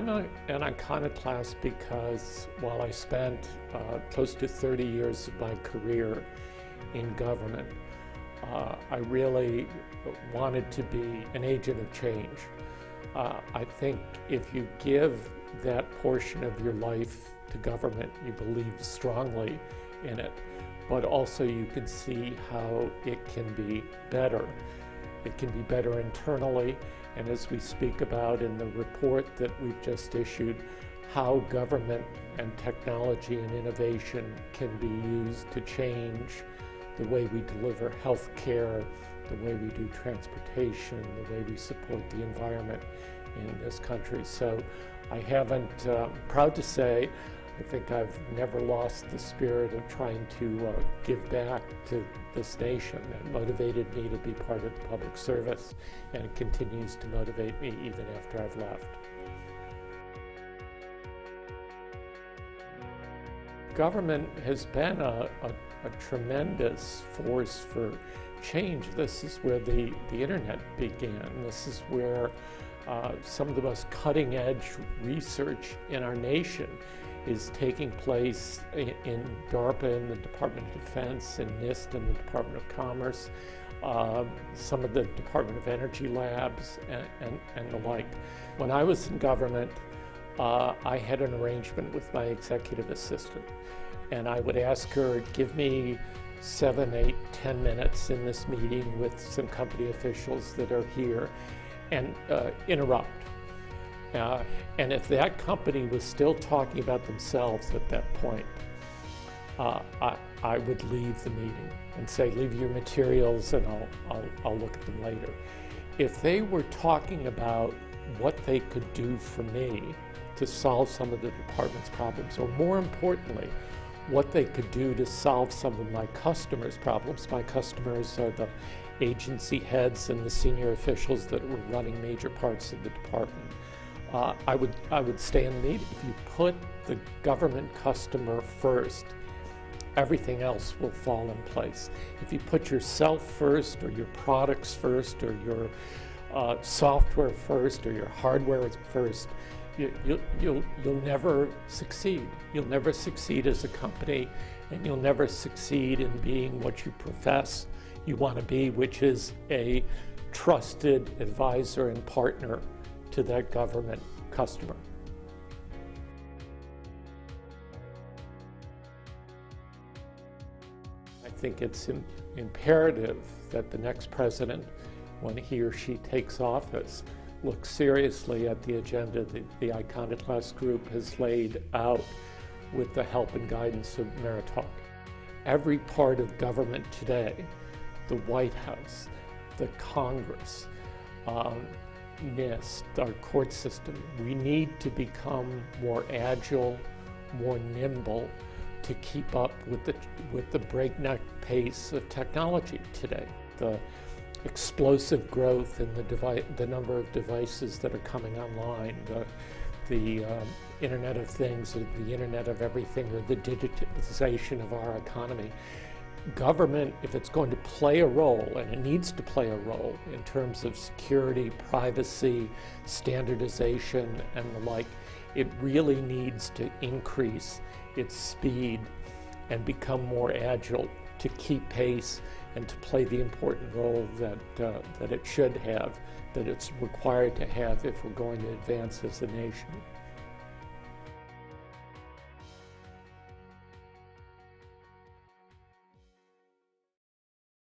I'm an iconoclast because while I spent close to 30 years of my career in government, I really wanted to be an agent of change. I think if you give that portion of your life to government, you believe strongly in it, but also you can see how it can be better. It can be better internally, and as we speak about in the report that we've just issued, how government and technology and innovation can be used to change the way we deliver health care, the way we do transportation, the way we support the environment in this country. So I haven't, proud to say, I think I've never lost the spirit of trying to give back to this nation. That motivated me to be part of the public service, and it continues to motivate me even after I've left. Government has been a tremendous force for change. This is where the internet began. This is where some of the most cutting-edge research in our nation is taking place in DARPA in the Department of Defense, and NIST in the Department of Commerce, some of the Department of Energy labs, and the like. When I was in government, I had an arrangement with my executive assistant, and I would ask her, give me 7, 8, 10 minutes in this meeting with some company officials that are here, and interrupt. And if that company was still talking about themselves at that point, I would leave the meeting and say, leave your materials and I'll look at them later. If they were talking about what they could do for me to solve some of the department's problems, or more importantly, what they could do to solve some of my customers' problems. My customers are the agency heads and the senior officials that were running major parts of the department. I would stay in the meeting. If you put the government customer first, everything else will fall in place. If you put yourself first, or your products first, or your software first, or your hardware first, you'll never succeed. You'll never succeed as a company, and you'll never succeed in being what you profess you want to be, which is a trusted advisor and partner to that government customer. I think it's imperative that the next president, when he or she takes office, look seriously at the agenda that the Iconoclasts group has laid out with the help and guidance of Meritalk. Every part of government today, the White House, the Congress, NIST, our court system, we need to become more agile, more nimble to keep up with the breakneck pace of technology today. The explosive growth in the number of devices that are coming online, the Internet of Things, or the Internet of Everything, or the digitization of our economy. Government, if it's going to play a role, and it needs to play a role in terms of security, privacy, standardization, and the like, it really needs to increase its speed and become more agile to keep pace and to play the important role that it should have, that it's required to have if we're going to advance as a nation.